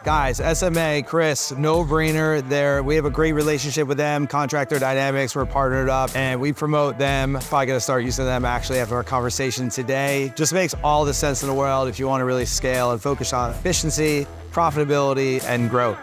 Guys, SMA, Chris, no brainer there. We have a great relationship with them. Contractor Dynamics, we're partnered up and we promote them. Probably gonna start using them actually after our conversation today. Just makes all the sense in the world if you want to really scale and focus on efficiency, profitability, and growth.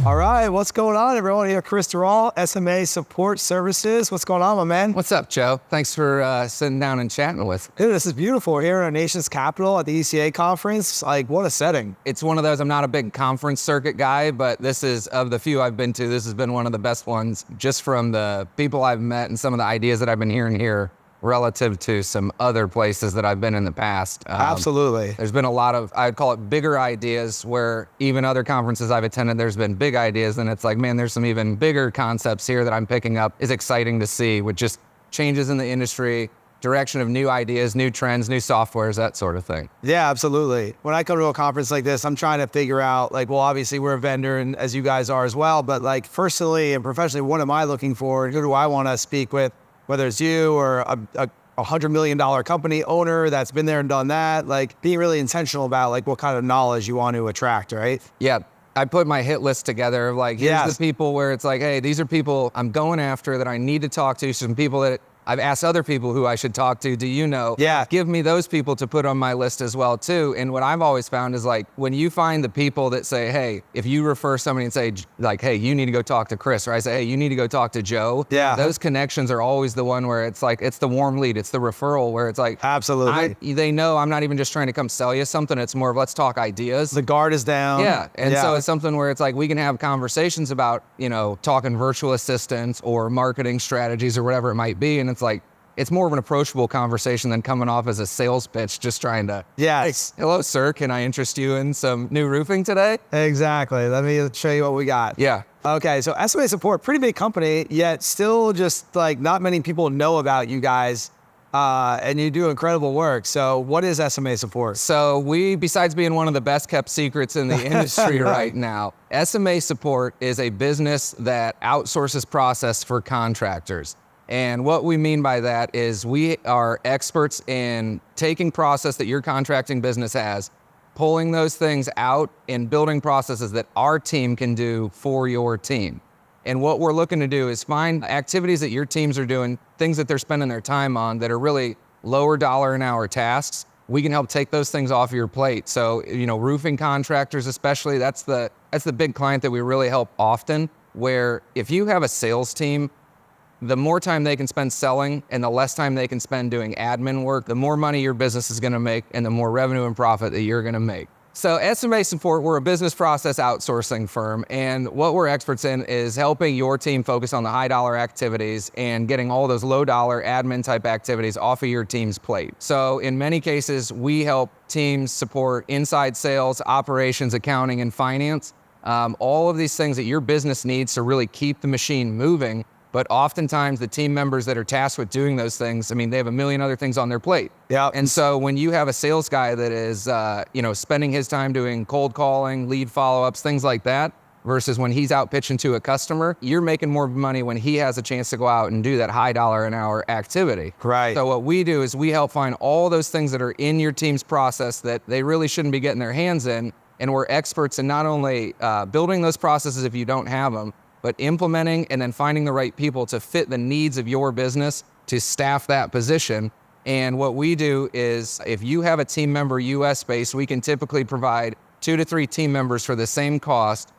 All right, what's going on, everyone? Here, Chris Diroll, SMA Support Services. What's going on, my man? What's up, Joe? Thanks for sitting down and chatting with me. Dude, this is beautiful. We're here in our nation's capital at the ECA conference. Like, what a setting. It's one of those, I'm not a big conference circuit guy, but this is, of the few I've been to, this has been one of the best ones, just from the people I've met and some of the ideas that I've been hearing here relative to some other places that I've been in the past. Absolutely. There's been a lot of, I'd call it bigger ideas, where even other conferences I've attended, there's been big ideas, and it's like, man, there's some even bigger concepts here that I'm picking up. It's exciting to see with just changes in the industry, direction of new ideas, new trends, new softwares, that sort of thing. Yeah, absolutely. When I come to a conference like this, I'm trying to figure out, like, well, obviously we're a vendor, and as you guys are as well, but like personally and professionally, what am I looking for? Who do I want to speak with? Whether it's you or a $100 million company owner that's been there and done that, like being really intentional about like what kind of knowledge you want to attract, right? Yeah. I put my hit list together of like, here's the people where it's like, hey, these are people I'm going after that I need to talk to, some people that I've asked other people who I should talk to. Do you know? Yeah. Give me those people to put on my list as well too. And what I've always found is like, when you find the people that say, hey, if you refer somebody and say like, hey, you need to go talk to Chris, or I say, hey, you need to go talk to Joe. Yeah. Those connections are always the one where it's like, it's the warm lead, it's the referral where it's like, absolutely. They know I'm not even just trying to come sell you something. It's more of let's talk ideas. The guard is down. Yeah. And so it's something where it's like, we can have conversations about, you know, talking virtual assistants or marketing strategies or whatever it might be. And it's like, it's more of an approachable conversation than coming off as a sales pitch, just trying to, yes. Hey, hello, sir, can I interest you in some new roofing today? Exactly. Let me show you what we got. Yeah. Okay, so SMA Support, pretty big company, yet still just like not many people know about you guys, and you do incredible work. So what is SMA Support? So we, besides being one of the best kept secrets in the industry right now, SMA Support is a business that outsources process for contractors. And what we mean by that is we are experts in taking process that your contracting business has, pulling those things out and building processes that our team can do for your team. And what we're looking to do is find activities that your teams are doing, things that they're spending their time on that are really lower dollar an hour tasks. We can help take those things off your plate. So, you know, roofing contractors especially, that's the big client that we really help often, where if you have a sales team, the more time they can spend selling and the less time they can spend doing admin work, the more money your business is gonna make and the more revenue and profit that you're gonna make. So SMA Support, we're a business process outsourcing firm, and what we're experts in is helping your team focus on the high dollar activities and getting all those low dollar admin type activities off of your team's plate. So in many cases, we help teams support inside sales, operations, accounting, and finance. All of these things that your business needs to really keep the machine moving. But oftentimes the team members that are tasked with doing those things, I mean, they have a million other things on their plate. Yeah. And so when you have a sales guy that is, spending his time doing cold calling, lead follow-ups, things like that, versus when he's out pitching to a customer, you're making more money when he has a chance to go out and do that high dollar an hour activity. Right. So what we do is we help find all those things that are in your team's process that they really shouldn't be getting their hands in. And we're experts in not only building those processes if you don't have them, but implementing and then finding the right people to fit the needs of your business to staff that position. And what we do is if you have a team member US based, we can typically provide 2 to 3 team members for the same cost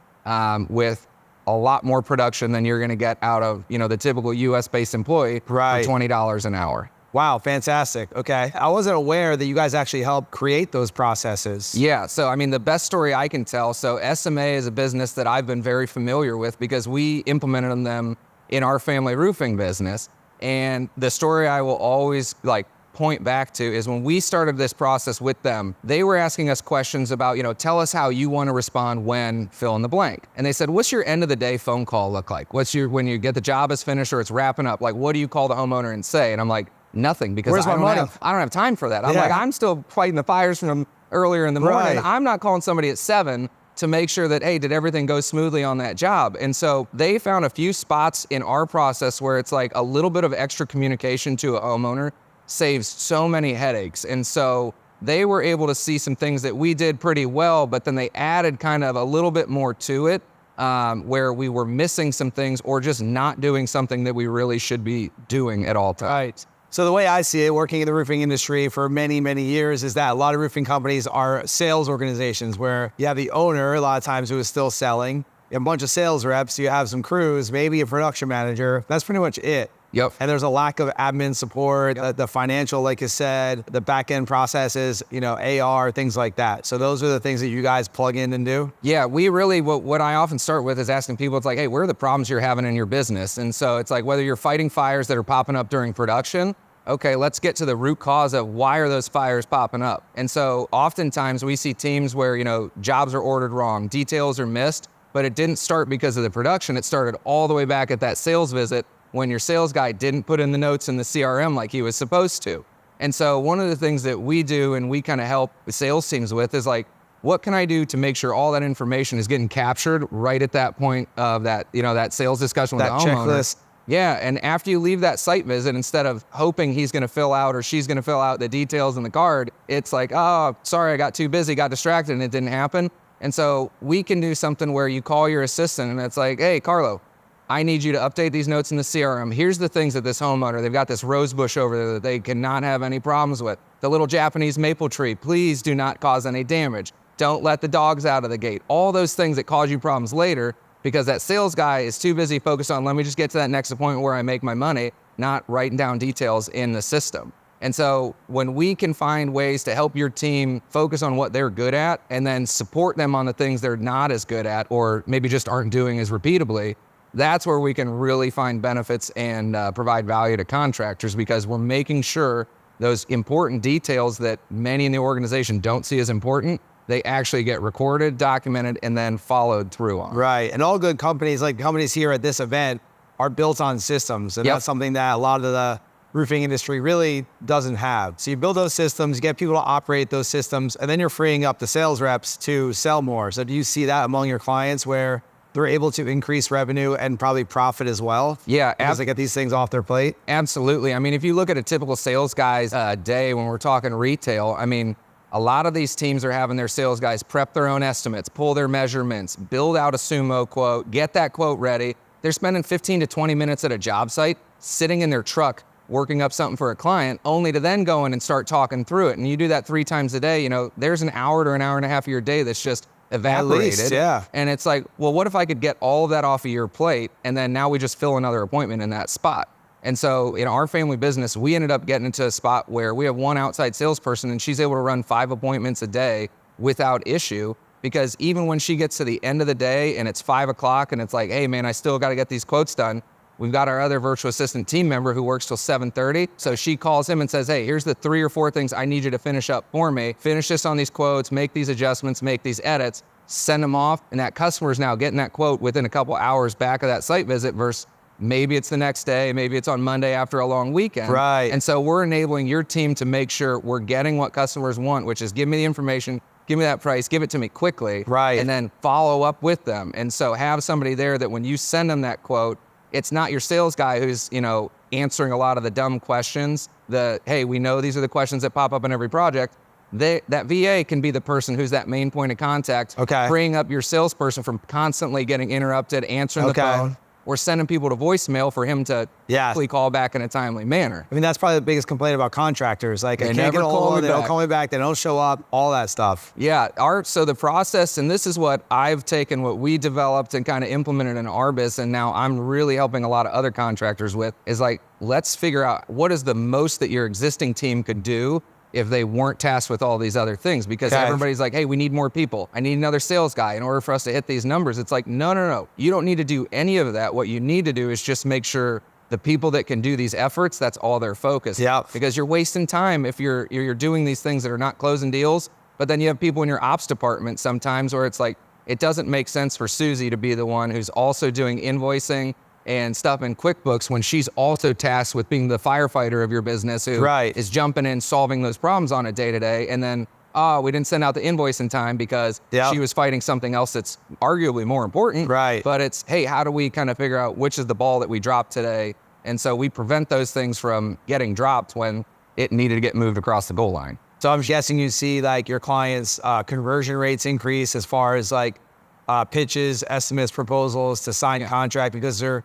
with a lot more production than you're gonna get out of, you know, the typical US based employee for $20 an hour. Wow, fantastic. Okay. I wasn't aware that you guys actually help create those processes. Yeah, so I mean, the best story I can tell, so SMA is a business that I've been very familiar with because we implemented them in our family roofing business. And the story I will always like point back to is when we started this process with them, they were asking us questions about, you know, tell us how you want to respond when fill in the blank. And they said, what's your end of the day phone call look like? When you get the job is finished or it's wrapping up, like, what do you call the homeowner and say? And I'm like, nothing, because I don't have time for that. I'm like, I'm still fighting the fires from earlier in the morning. I'm not calling somebody at 7 to make sure that, hey, did everything go smoothly on that job? And so they found a few spots in our process where it's like a little bit of extra communication to a homeowner saves so many headaches. And so they were able to see some things that we did pretty well, but then they added kind of a little bit more to it, where we were missing some things or just not doing something that we really should be doing at all times. Right. So the way I see it, working in the roofing industry for many, many years, is that a lot of roofing companies are sales organizations where you have the owner a lot of times who is still selling, you have a bunch of sales reps, you have some crews, maybe a production manager. That's pretty much it. Yep. And there's a lack of admin support, the financial, like you said, the back end processes, AR, things like that. So those are the things that you guys plug in and do? Yeah, we really, what I often start with is asking people, it's like, hey, where are the problems you're having in your business? And so it's like, whether you're fighting fires that are popping up during production, okay, let's get to the root cause of why are those fires popping up? And so oftentimes we see teams where, jobs are ordered wrong, details are missed, but it didn't start because of the production. It started all the way back at that sales visit when your sales guy didn't put in the notes in the CRM like he was supposed to. And so one of the things that we do and we kind of help the sales teams with is like, what can I do to make sure all that information is getting captured right at that point of that, that sales discussion with the homeowner? Checklist. Yeah, and after you leave that site visit, instead of hoping he's gonna fill out or she's gonna fill out the details in the card, it's like, oh, sorry, I got too busy, got distracted, and it didn't happen. And so we can do something where you call your assistant and it's like, hey, Carlo, I need you to update these notes in the CRM. Here's the things that this homeowner, they've got this rose bush over there that they cannot have any problems with. The little Japanese maple tree, please do not cause any damage. Don't let the dogs out of the gate. All those things that cause you problems later, because that sales guy is too busy focused on, let me just get to that next appointment where I make my money, not writing down details in the system. And so when we can find ways to help your team focus on what they're good at and then support them on the things they're not as good at or maybe just aren't doing as repeatably, that's where we can really find benefits and provide value to contractors, because we're making sure those important details that many in the organization don't see as important, they actually get recorded, documented, and then followed through on. Right. And all good companies, like companies here at this event, are built on systems. And that's something that a lot of the roofing industry really doesn't have. So you build those systems, you get people to operate those systems, and then you're freeing up the sales reps to sell more. So do you see that among your clients where they're able to increase revenue and probably profit as well? Yeah. Because they get these things off their plate? Absolutely. I mean, if you look at a typical sales guy's day when we're talking retail, I mean, a lot of these teams are having their sales guys prep their own estimates, pull their measurements, build out a sumo quote, get that quote ready. They're spending 15 to 20 minutes at a job site, sitting in their truck, working up something for a client, only to then go in and start talking through it. And you do that 3 times a day, there's an hour to an hour and a half of your day that's just evaporated. At least, yeah. And it's like, well, what if I could get all of that off of your plate and then now we just fill another appointment in that spot? And so in our family business, we ended up getting into a spot where we have one outside salesperson and she's able to run 5 appointments a day without issue, because even when she gets to the end of the day and it's 5 o'clock and it's like, hey man, I still got to get these quotes done, we've got our other virtual assistant team member who works till 7:30. So she calls him and says, hey, here's the 3 or 4 things I need you to finish up for me. Finish this on these quotes, make these adjustments, make these edits, send them off. And that customer is now getting that quote within a couple hours back of that site visit versus maybe it's the next day, maybe it's on Monday after a long weekend. Right. And so we're enabling your team to make sure we're getting what customers want, which is give me the information, give me that price, give it to me quickly. Right. And then follow up with them. And so have somebody there that when you send them that quote, it's not your sales guy who's, answering a lot of the dumb questions. Hey, we know these are the questions that pop up in every project. That VA can be the person who's that main point of contact, freeing up your salesperson from constantly getting interrupted, answering the phone, or sending people to voicemail for him to quickly call back in a timely manner. I mean, that's probably the biggest complaint about contractors. Like, I can't get a hold of them, they don't call me back, they don't show up, all that stuff. Yeah, so the process, and this is what I've taken, what we developed and kind of implemented in our business, and now I'm really helping a lot of other contractors with, is like, let's figure out what is the most that your existing team could do if they weren't tasked with all these other things, because everybody's like, hey, we need more people. I need another sales guy in order for us to hit these numbers. It's like, no. You don't need to do any of that. What you need to do is just make sure the people that can do these efforts, that's all their focus. Yeah. Because you're wasting time if you're doing these things that are not closing deals, but then you have people in your ops department sometimes where it's like, it doesn't make sense for Susie to be the one who's also doing invoicing and stuff in QuickBooks when she's also tasked with being the firefighter of your business who is jumping in, solving those problems on a day-to-day, and then, we didn't send out the invoice in time because she was fighting something else that's arguably more important. Right. But it's, hey, how do we kind of figure out which is the ball that we dropped today? And so we prevent those things from getting dropped when it needed to get moved across the goal line. So I'm guessing you see like your clients' conversion rates increase as far as like pitches, estimates, proposals to sign a contract, because you're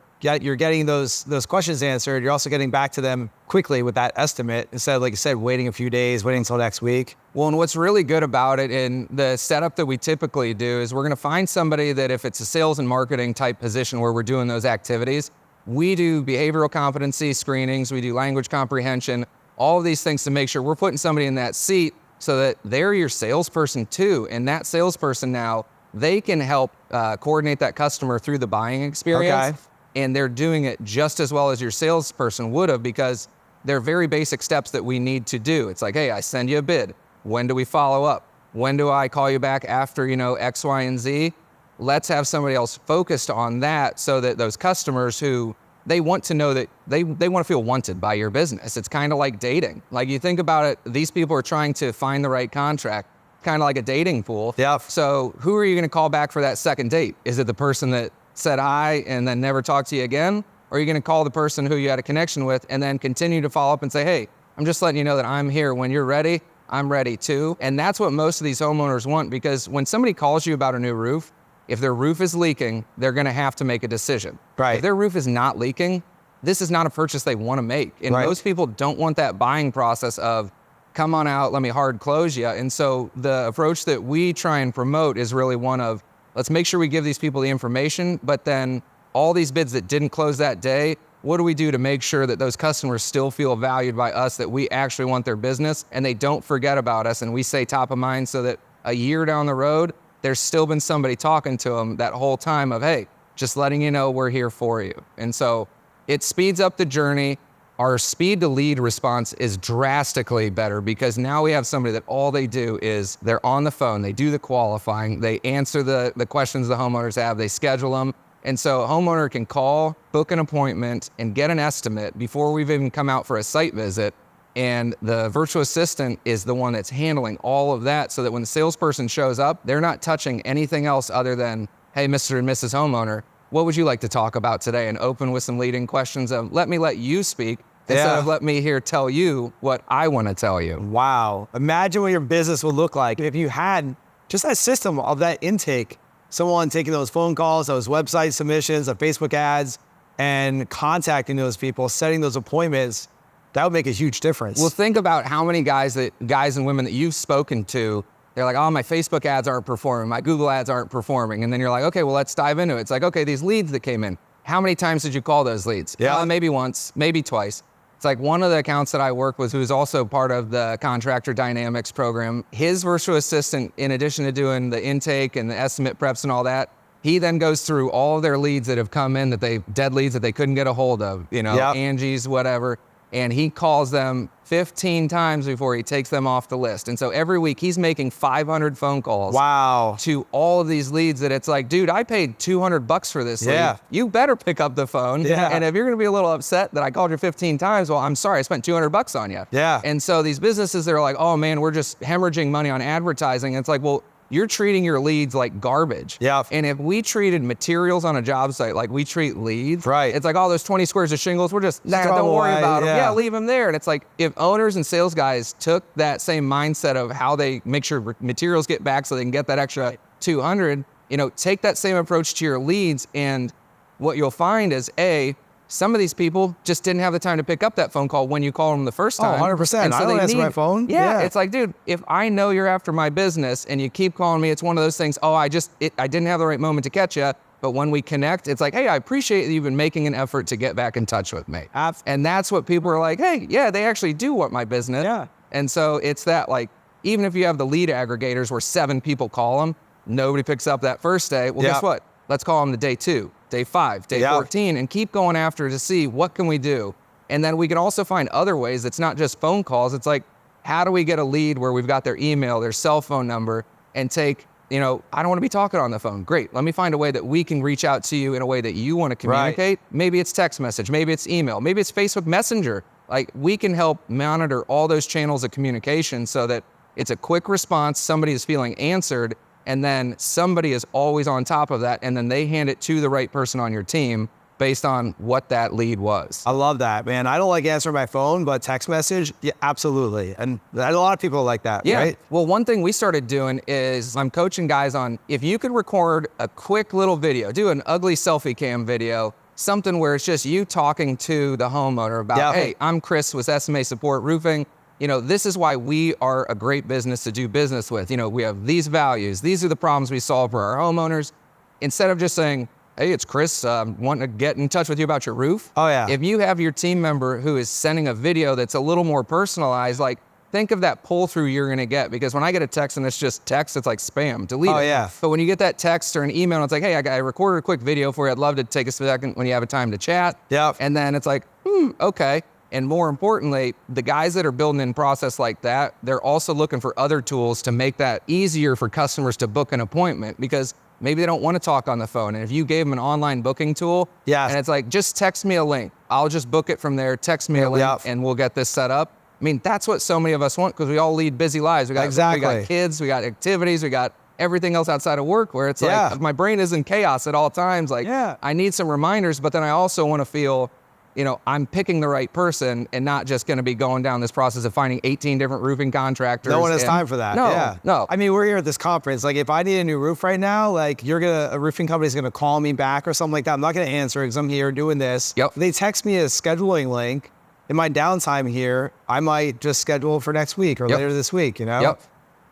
getting those questions answered. You're also getting back to them quickly with that estimate instead of, like you said, waiting a few days, waiting until next week. Well, and what's really good about it, and the setup that we typically do, is we're going to find somebody that, if it's a sales and marketing type position where we're doing those activities, we do behavioral competency screenings, we do language comprehension, all of these things to make sure we're putting somebody in that seat so that they're your salesperson too. And that salesperson now, they can help coordinate that customer through the buying experience. Okay. And they're doing it just as well as your salesperson would have, because they're very basic steps that we need to do. It's like, hey, I send you a bid. When do we follow up? When do I call you back after, X, Y, and Z? Let's have somebody else focused on that, so that those customers who they want to know that they want to feel wanted by your business. It's kind of like dating. Like, you think about it, these people are trying to find the right contract, kind of like a dating pool. Yeah. So who are you going to call back for that second date? Is it the person that said hi and then never talked to you again? Or are you going to call the person who you had a connection with and then continue to follow up and say, hey, I'm just letting you know that I'm here. When you're ready, I'm ready too. And that's what most of these homeowners want, because when somebody calls you about a new roof, if their roof is leaking, they're going to have to make a decision. Right. If their roof is not leaking, this is not a purchase they want to make. And Right. most people don't want that buying process of, come on out, let me hard close you. And so the approach that we try and promote is really one of, let's make sure we give these people the information, but then all these bids that didn't close that day, what do we do to make sure that those customers still feel valued by us, that we actually want their business and they don't forget about us, and we stay top of mind, so that a year down the road, there's still been somebody talking to them that whole time of, hey, just letting you know we're here for you. And so it speeds up the journey. Our speed to lead response is drastically better, because now we have somebody that all they do is they're on the phone, they do the qualifying, they answer the questions the homeowners have, they schedule them. And so a homeowner can call, book an appointment, and get an estimate before we've even come out for a site visit. And the virtual assistant is the one that's handling all of that, so that when the salesperson shows up, they're not touching anything else other than, hey, Mr. and Mrs. Homeowner, what would you like to talk about today? And open with some leading questions of, let you speak, instead of let me here tell you what I want to tell you. Wow. Imagine what your business would look like if you had just that system of that intake, someone taking those phone calls, those website submissions, the Facebook ads, and contacting those people, setting those appointments. That would make a huge difference. Well, think about how many guys and women that you've spoken to, they're like, oh, my Facebook ads aren't performing, my Google ads aren't performing. And then you're like, okay, well, let's dive into it. It's like, okay, these leads that came in, how many times did you call those leads? Yeah. Maybe once, maybe twice. It's like one of the accounts that I work with, who's also part of the Contractor Dynamics program, his virtual assistant, in addition to doing the intake and the estimate preps and all that, he then goes through all of their leads that have come in, dead leads that they couldn't get a hold of, Angie's, whatever. And he calls them 15 times before he takes them off the list. And so every week he's making 500 phone calls. Wow. To all of these leads that it's like, dude, I paid $200 for this Yeah. lead. You better pick up the phone. Yeah. And if you're going to be a little upset that I called you 15 times, well, I'm sorry, I spent $200 on you. Yeah. And so these businesses, they're like, oh man, we're just hemorrhaging money on advertising. And it's like, well, you're treating your leads like garbage. Yeah. And if we treated materials on a job site like we treat leads, right. It's like, oh, those 20 squares of shingles, we're just, throw don't worry away, about them. yeah. Yeah, leave them there. And it's like, if owners and sales guys took that same mindset of how they make sure materials get back so they can get that extra 200, take that same approach to your leads. And what you'll find is, some of these people just didn't have the time to pick up that phone call when you called them the first time. 100%. And so I don't they answer my phone. Yeah, it's like, dude, if I know you're after my business and you keep calling me, it's one of those things, I didn't have the right moment to catch you. But when we connect, it's like, hey, I appreciate that you've been making an effort to get back in touch with me. And that's what people are like, hey, yeah, they actually do want my business. Yeah. And so it's that, like, even if you have the lead aggregators where 7 people call them, nobody picks up that first day. Well, guess what? Let's call them the day 2, day 5, day 14, and keep going after to see what can we do. And then we can also find other ways. It's not just phone calls. It's like, how do we get a lead where we've got their email, their cell phone number, and take, I don't want to be talking on the phone. Great. Let me find a way that we can reach out to you in a way that you want to communicate. Right. Maybe it's text message. Maybe it's email. Maybe it's Facebook Messenger. Like, we can help monitor all those channels of communication so that it's a quick response. Somebody is feeling answered. And then somebody is always on top of that, and then they hand it to the right person on your team. based on what that lead was. I love that, man. I don't like answering my phone, but text message, yeah, absolutely. And a lot of people like that, right? Well, one thing we started doing is I'm coaching guys on, if you could record a quick little video, do an ugly selfie cam video, something where it's just you talking to the homeowner about, hey, I'm Chris with SMA Support Roofing. This is why we are a great business to do business with. We have these values. These are the problems we solve for our homeowners. Instead of just saying, hey, it's Chris, wanting to get in touch with you about your roof. Oh, yeah. If you have your team member who is sending a video that's a little more personalized, like, think of that pull through you're gonna get. Because when I get a text and it's just text, it's like spam, delete it. Oh, yeah. But when you get that text or an email, and it's like, hey, I recorded a quick video for you. I'd love to take a second when you have a time to chat. Yep. And then it's like, okay. And more importantly, the guys that are building in process like that, they're also looking for other tools to make that easier for customers to book an appointment, because maybe they don't want to talk on the phone. And if you gave them an online booking tool, and it's like, just text me a link. I'll just book it from there. Text me a link and we'll get this set up. I mean, that's what so many of us want, because we all lead busy lives. We got kids, we got activities, we got everything else outside of work, where it's like, my brain is in chaos at all times. Like, I need some reminders, but then I also want to feel, I'm picking the right person and not just going to be going down this process of finding 18 different roofing contractors. No one has time for that. No. I mean, we're here at this conference. Like, if I need a new roof right now, like, a roofing company's going to call me back or something like that. I'm not going to answer because I'm here doing this. Yep. If they text me a scheduling link in my downtime here, I might just schedule for next week or later this week, Yep.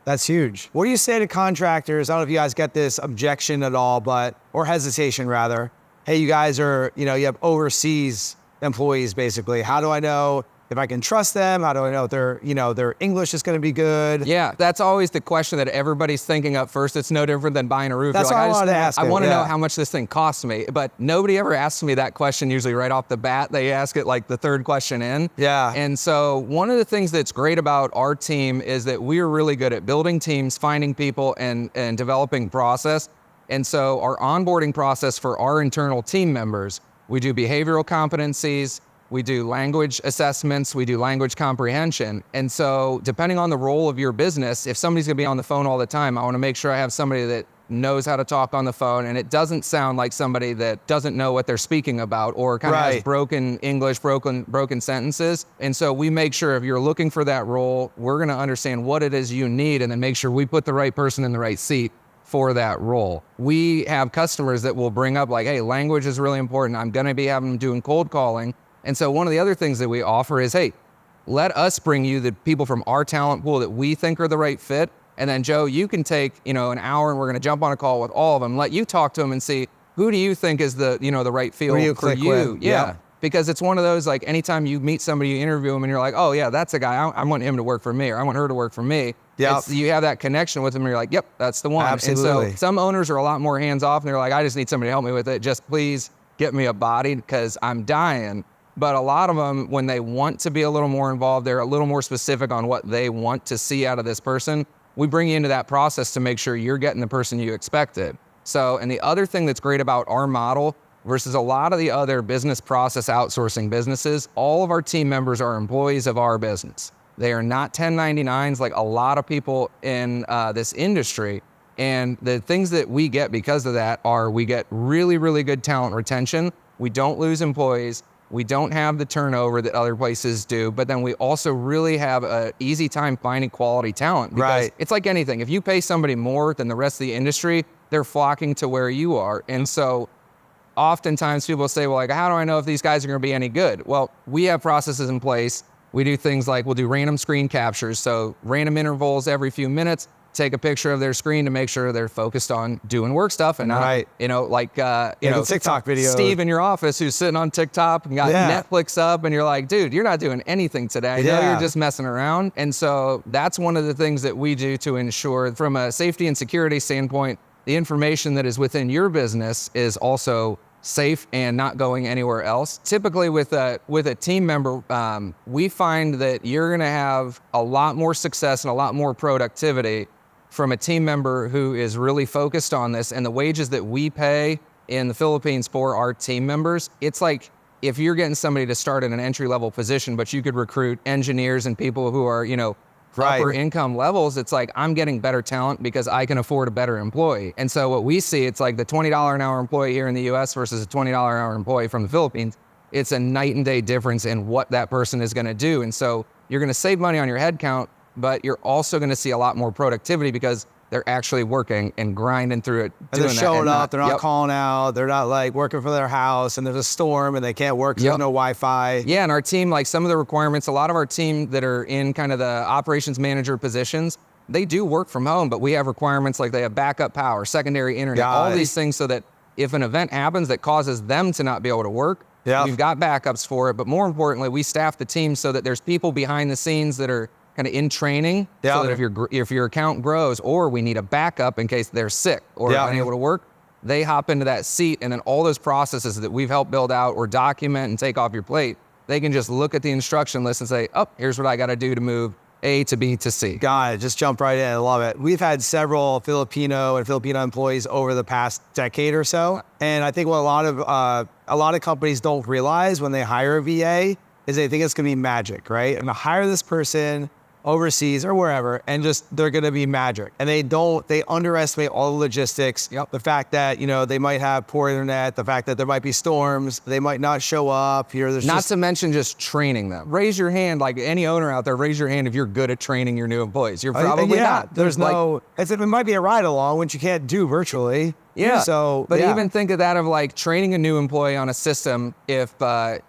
That's huge. What do you say to contractors? I don't know if you guys get this objection at all, or hesitation rather. Hey, you guys are, you have overseas employees basically. How do I know if I can trust them? How do I know if their English is going to be good? Yeah, that's always the question that everybody's thinking up first. It's no different than buying a roof. That's what I wanted to ask. I want to know how much this thing costs me, but nobody ever asks me that question usually right off the bat. They ask it like the third question in. Yeah. And so one of the things that's great about our team is that we're really good at building teams, finding people, and developing process. And so our onboarding process for our internal team members, we do behavioral competencies, we do language assessments, we do language comprehension. And so depending on the role of your business, if somebody's gonna be on the phone all the time, I wanna make sure I have somebody that knows how to talk on the phone, and it doesn't sound like somebody that doesn't know what they're speaking about, or kind of has broken English, broken sentences. And so we make sure if you're looking for that role, we're gonna understand what it is you need, and then make sure we put the right person in the right seat for that role. We have customers that will bring up like, hey, language is really important. I'm gonna be having them doing cold calling. And so one of the other things that we offer is, hey, let us bring you the people from our talent pool that we think are the right fit. And then Joe, you can take, an hour and we're gonna jump on a call with all of them, let you talk to them and see, who do you think is the right field for you? Yeah. Because it's one of those, like, anytime you meet somebody, you interview them and you're like, oh yeah, that's a guy, I want him to work for me, or I want her to work for me. Yeah. You have that connection with them and you're like, yep, that's the one. Absolutely. And so some owners are a lot more hands off and they're like, I just need somebody to help me with it. Just please get me a body because I'm dying. But a lot of them, when they want to be a little more involved, they're a little more specific on what they want to see out of this person. We bring you into that process to make sure you're getting the person you expected. So, and the other thing that's great about our model versus a lot of the other business process outsourcing businesses, all of our team members are employees of our business. They are not 1099s like a lot of people in this industry. And the things that we get because of that are we get really, really good talent retention. We don't lose employees. We don't have the turnover that other places do, but then we also really have an easy time finding quality talent. Because it's like anything. If you pay somebody more than the rest of the industry, they're flocking to where you are. And so oftentimes people say, well, like, how do I know if these guys are gonna be any good? Well, we have processes in place. We do things like we'll do random screen captures. So random intervals every few minutes, take a picture of their screen to make sure they're focused on doing work stuff and not, like, TikTok videos. Steve in your office who's sitting on TikTok and got Netflix up and you're like, dude, you're not doing anything today. I know you're just messing around. And so that's one of the things that we do to ensure from a safety and security standpoint, the information that is within your business is also safe and not going anywhere else. Typically with a team member, we find that you're gonna have a lot more success and a lot more productivity from a team member who is really focused on this. And the wages that we pay in the Philippines for our team members, it's like if you're getting somebody to start in an entry-level position, but you could recruit engineers and people who are, Right. upper income levels, it's like I'm getting better talent because I can afford a better employee. And so what we see, it's like the $20 an hour employee here in the US versus a $20 an hour employee from the Philippines. It's a night and day difference in what that person is going to do. And so you're going to save money on your headcount, but you're also going to see a lot more productivity because they're actually working and grinding through it. And they're showing up, they're not calling out, they're not like working for their house and there's a storm and they can't work because there's no Wi-Fi. Yeah, and our team, like some of the requirements, a lot of our team that are in kind of the operations manager positions, they do work from home, but we have requirements like they have backup power, secondary internet, all these things so that if an event happens that causes them to not be able to work, we've got backups for it. But more importantly, we staff the team so that there's people behind the scenes that are kind of in training, so that if your account grows or we need a backup in case they're sick or unable to work, they hop into that seat, and then all those processes that we've helped build out or document and take off your plate, they can just look at the instruction list and say, oh, here's what I got to do to move A to B to C. Got it. Just jump right in. I love it. We've had several Filipino employees over the past decade or so, and I think what a lot of companies don't realize when they hire a VA is they think it's going to be magic, right? I'm going to hire this person overseas or wherever, and just they're going to be magic. And they underestimate all the logistics. The fact that, they might have poor internet, the fact that there might be storms, they might not show up here. Not to mention just training them. Raise your hand, like any owner out there, raise your hand if you're good at training your new employees. You're probably not. It might be a ride along, which you can't do virtually. Yeah. So, but even think of that of like training a new employee on a system. If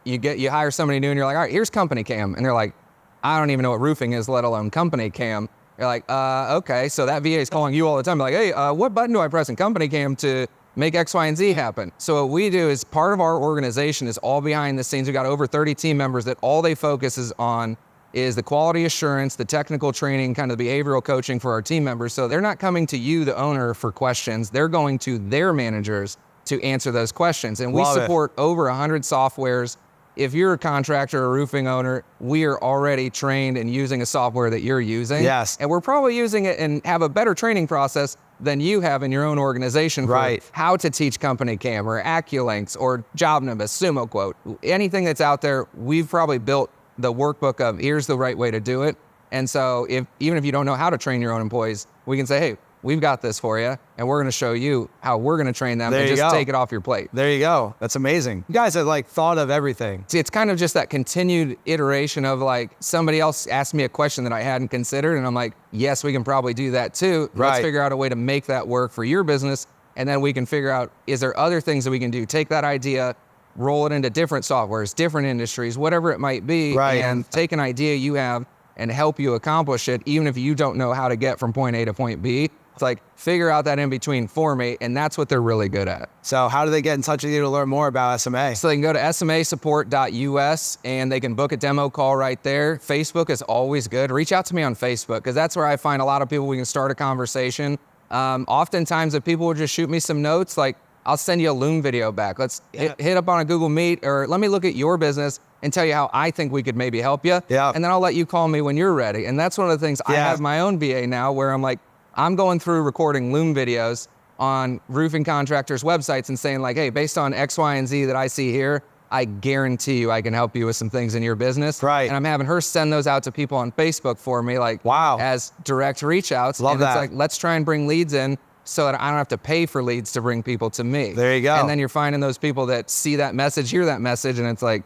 you hire somebody new and you're like, all right, here's company cam. And they're like, I don't even know what roofing is, let alone company cam. You're like, okay, so that VA is calling you all the time. Like, hey, what button do I press in company cam to make X, Y, and Z happen? So what we do is part of our organization is all behind the scenes. We've got over 30 team members that all they focus is on is the quality assurance, the technical training, kind of the behavioral coaching for our team members. So they're not coming to you, the owner, for questions. They're going to their managers to answer those questions. And we support over 100 softwares. If you're a contractor or roofing owner, we are already trained in using a software that you're using. Yes. And we're probably using it and have a better training process than you have in your own organization for how to teach company cam or AccuLinks or Job Nimbus, Sumo Quote. Anything that's out there, we've probably built the workbook of here's the right way to do it. And so even if you don't know how to train your own employees, we can say, hey, we've got this for you, and we're going to show you how we're going to train them and just take it off your plate. There you go. That's amazing. You guys have thought of everything. See, it's kind of just that continued iteration of like somebody else asked me a question that I hadn't considered, and I'm like, yes, we can probably do that too. Let's figure out a way to make that work for your business, and then we can figure out, is there other things that we can do? Take that idea, roll it into different softwares, different industries, whatever it might be, and take an idea you have and help you accomplish it, even if you don't know how to get from point A to point B. It's like, figure out that in between for me, and that's what they're really good at. So how do they get in touch with you to learn more about SMA? So they can go to smasupport.us and they can book a demo call right there. Facebook is always good. Reach out to me on Facebook, because that's where I find a lot of people we can start a conversation. Oftentimes if people will just shoot me some notes, like I'll send you a Loom video back. Let's hit up on a Google Meet, or let me look at your business and tell you how I think we could maybe help you. And then I'll let you call me when you're ready. And that's one of the things I have my own VA now, where I'm like, I'm going through recording Loom videos on roofing contractors' websites and saying like, hey, based on X, Y, and Z that I see here, I guarantee you I can help you with some things in your business. And I'm having her send those out to people on Facebook for me, like as direct reach outs. Love that. It's like, let's try and bring leads in so that I don't have to pay for leads to bring people to me. There you go. And then you're finding those people that see that message, hear that message, and it's like,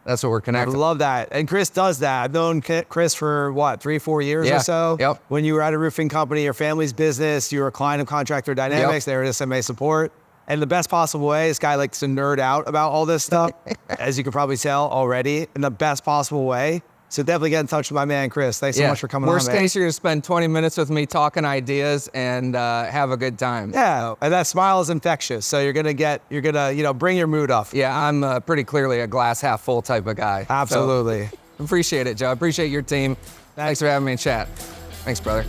that's what we're connecting. I love that. And Chris does that. I've known Chris for 3-4 years or so. When you were at a roofing company, your family's business, you were a client of Contractor Dynamics, they were at SMA Support. And the best possible way, this guy likes to nerd out about all this stuff, as you can probably tell already, in the best possible way. So definitely get in touch with my man, Chris. Thanks so much for coming on, Worst case, you're going to spend 20 minutes with me talking ideas and have a good time. Yeah, and that smile is infectious. So you're going to bring your mood up. Yeah, I'm pretty clearly a glass half full type of guy. Absolutely. So, appreciate it, Joe. Appreciate your team. Thanks for having me in chat. Thanks, brother.